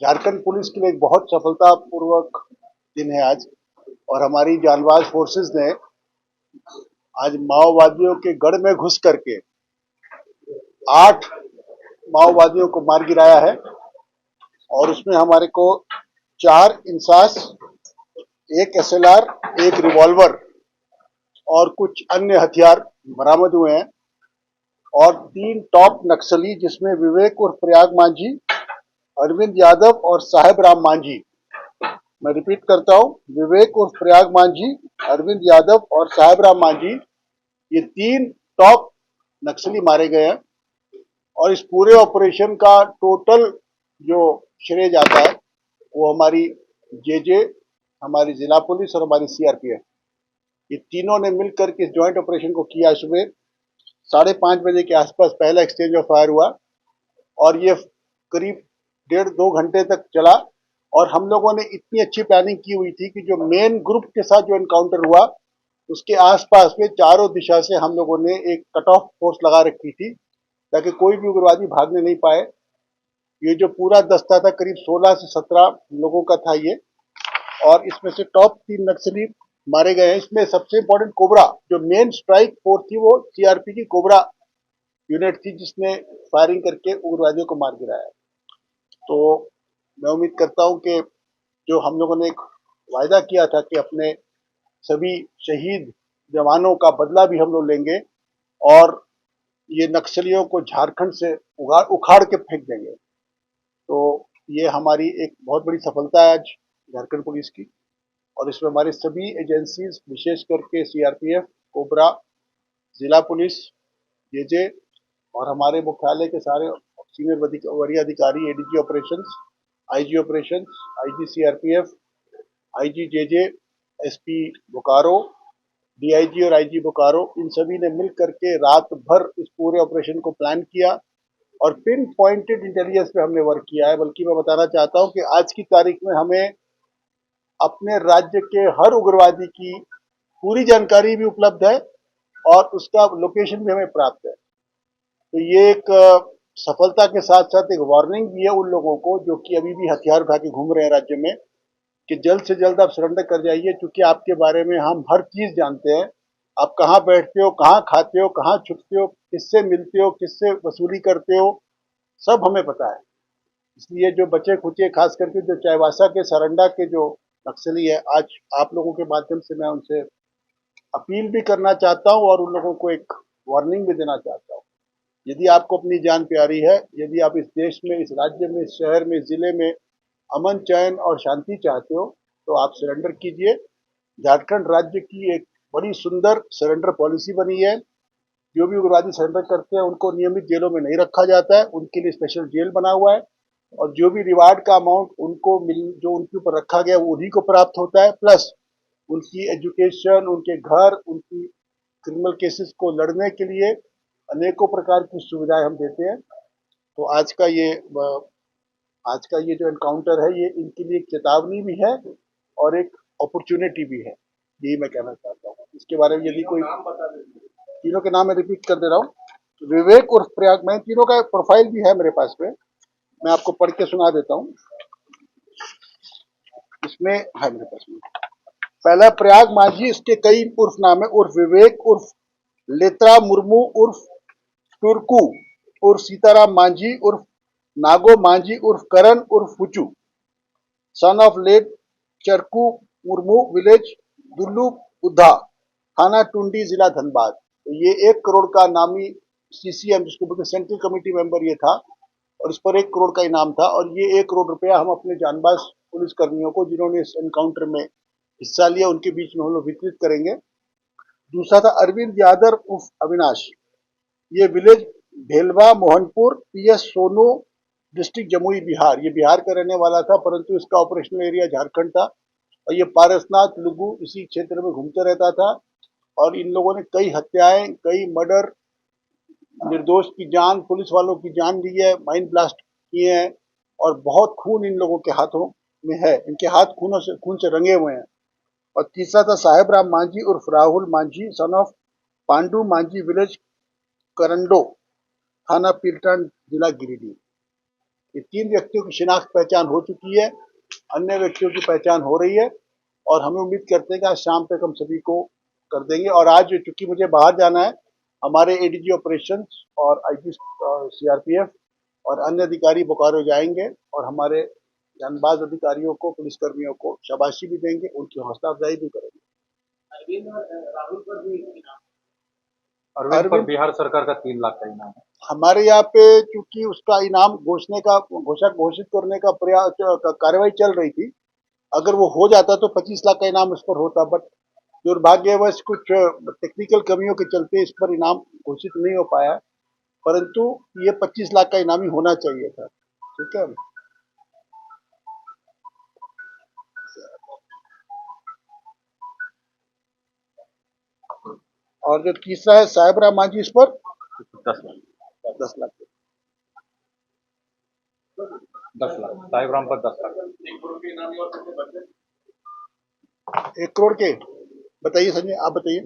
Jharkhand police के लिए एक बहुत सफलतापूर्वक दिन है आज। और हमारी जांबाज फोर्सेस ने आज माओवादियों के गढ़ में घुस करके 8 माओवादियों को मार गिराया है। और उसमें हमारे को 4 इंसास, 1 SLR, 1 रिवॉल्वर और कुछ अन्य हथियार बरामद हुए हैं। और 3 टॉप नक्सली, जिसमें विवेक उर्फ प्रयाग मांझी, अरविंद यादव और साहेब राम मांझी। मैं रिपीट करता हूं, विवेक उर्फ प्रयाग मांझी, अरविंद यादव और साहेब राम मांझी, ये 3 टॉप नक्सली मारे गए हैं। और इस पूरे ऑपरेशन का टोटल जो श्रेय जाता है वो हमारी जेजे, हमारी जिला पुलिस और हमारी CRPF, ये तीनों ने मिलकर के इस ज्वाइंट ऑपरेशन को किया। सुबह 5:30 बजे के आसपास पहला एक्सचेंज ऑफ फायर हुआ और ये करीब 1.5-2 घंटे तक चला। और हम लोगों ने इतनी अच्छी प्लानिंग की हुई थी कि जो मेन ग्रुप के साथ जो एनकाउंटर हुआ उसके आसपास में चारों दिशा से हम लोगों ने एक कट ऑफ फोर्स लगा रखी थी ताकि कोई भी उग्रवादी भागने नहीं पाए। ये जो पूरा दस्ता था करीब 16 से 17 लोगों का था ये। और इसमें से टॉप 3 नक्सली मारे गए हैं। इसमें सबसे इंपॉर्टेंट कोबरा, जो मेन स्ट्राइक फोर्स थी, वो CRP की कोबरा यूनिट थी, जिसने फायरिंग करके उग्रवादियों को मार गिराया। तो मैं उम्मीद करता हूं कि जो हम लोगों ने एक वायदा किया था कि अपने सभी शहीद जवानों का बदला भी हम लोग लेंगे और ये नक्सलियों को झारखंड से उखाड़ के फेंक देंगे। तो ये हमारी एक बहुत बड़ी सफलता है आज झारखंड पुलिस की। और इसमें हमारी सभी एजेंसीज, विशेष करके CRPF, कोबरा, जिला पुलिस, जेजे और हमारे मुख्यालय के सारे सीनियर वरीय अधिकारी, ADG operations, IG operations, IG CRPF, IG JJ, SP Bokaro, DIG और IG बोकारो, इन सभी ने मिल करके रात भर इस पूरे ऑपरेशन को प्लान किया और पिन पॉइंटेड इंटेलिजेंस पे हमने वर्क किया है। बल्कि मैं बताना चाहता हूं कि आज की तारीख में हमें अपने राज्य के हर उग्रवादी की पूरी जानकारी भी उपलब्ध है और उसका लोकेशन भी हमें प्राप्त है। तो ये एक सफलता के साथ साथ एक वार्निंग भी है उन लोगों को जो कि अभी भी हथियार उठा के घूम रहे हैं राज्य में, कि जल्द से जल्द आप सरेंडर कर जाइए, क्योंकि आपके बारे में हम हर चीज जानते हैं। आप कहाँ बैठते हो, कहाँ खाते हो, कहाँ छुपते हो, किससे मिलते हो, किससे वसूली करते हो, सब हमें पता है। इसलिए जो बचे खुचे, खास करके जो चाईबासा के सरंडा के जो नक्सली है, आज आप लोगों के माध्यम से मैं उनसे अपील भी करना चाहता हूं और उन लोगों को एक वार्निंग भी देना चाहता हूं। यदि आपको अपनी जान प्यारी है, यदि आप इस देश में, इस राज्य में, इस शहर में, इस जिले में अमन, चैन और शांति चाहते हो, तो आप सरेंडर कीजिए। झारखंड राज्य की एक बड़ी सुंदर सरेंडर पॉलिसी बनी है। जो भी उग्रवादी सरेंडर करते हैं उनको नियमित जेलों में नहीं रखा जाता है, उनके लिए स्पेशल जेल बना हुआ है। और जो भी रिवार्ड का अमाउंट उनको जो उनके ऊपर रखा गया वो उन्हीं को प्राप्त होता है, प्लस उनकी एजुकेशन, उनके घर, उनकी क्रिमिनल केसेस को लड़ने के लिए अनेकों प्रकार की सुविधाएं हम देते हैं। तो आज का ये जो एनकाउंटर है, ये इनके लिए एक चेतावनी भी है और एक अपॉर्चुनिटी भी है, यही मैं कहना चाहता हूँ। इसके बारे में यदि कोई, तीनों के नाम मैं रिपीट कर दे रहा हूँ। विवेक उर्फ प्रयाग, मैं तीनों का प्रोफाइल भी है मेरे पास में, मैं आपको पढ़ के सुना देता हूँ। इसमें है मेरे पास में, पहला प्रयाग मांझी, इसके कई उर्फ नाम है। उर्फ विवेक उर्फ लेत्रा मुर्मू उर्फ टुरकू उर्फ सीताराम मांझी उर्फ नागो मांझी उर्फ करण उर्फ Phuchu, son of late Charku Murmu, village Dullu Buddha, थाना टुंडी, जिला धनबाद। तो ये 1 करोड़ का नामी CCM, जिसको बोलते सेंट्रल कमेटी मेंबर ये था, और इस पर 1 करोड़ का इनाम था। और ये 1 करोड़ रुपया हम अपने जानबाज पुलिस कर्मियों को, जिन्होंने इस एनकाउंटर में हिस्सा लिया, उनके बीच में हम लोग वितरित करेंगे। दूसरा था अरविंद यादव उर्फ अविनाश, ये village Bhelwa Mohanpur, PS Sonu, district Jamui, Bihar. ये बिहार का रहने वाला था, परंतु इसका ऑपरेशनल एरिया झारखंड था। और ये पारसनाथ लुगु इसी क्षेत्र में घूमते रहता था। और इन लोगों ने कई हत्याएं, कई मर्डर, निर्दोष की जान, पुलिस वालों की जान ली है, माइंड ब्लास्ट किए हैं। और बहुत खून इन लोगों के हाथों में है, इनके हाथ खून से रंगे हुए हैं। और तीसरा था साहेब राम मांझी उर्फ Rahul Manjhi, son of Pandu Manjhi, village Karando, थाना पीरटान, जिला गिरिडीह। ये 3 व्यक्तियों की शिनाख्त पहचान हो चुकी है, अन्य व्यक्तियों की पहचान हो रही है और हमें उम्मीद करते हैं कि आज शाम तक हम सभी को कर देंगे। और आज चूंकि मुझे बाहर जाना है, हमारे एडीजी ऑपरेशंस और आईजी सीआरपीएफ और अन्य अधिकारी बोकारो जाएंगे और हमारे जांबाज अधिकारियों को, पुलिसकर्मियों को शाबाशी भी देंगे, उनकी हौसला अफजाई भी करेंगे। अरविंद पर अरविंद बिहार सरकार का 3 लाख का इनाम है। हमारे यहाँ पे चूंकि उसका इनाम घोषित करने का प्रयास कार्रवाई चल रही थी, अगर वो हो जाता तो 25 लाख का इनाम उस पर होता, बट दुर्भाग्यवश कुछ टेक्निकल कमियों के चलते इस पर इनाम घोषित नहीं हो पाया, परंतु ये 25 लाख का इनामी होना चाहिए था। ठीक है। और जो तीसरा है साहेबरा मांझी, इस पर 10 लाख 10 लाख 10 लाख साहिबराम पर 10 लाख। 1 करोड़ के बताइए संजय, आप बताइए।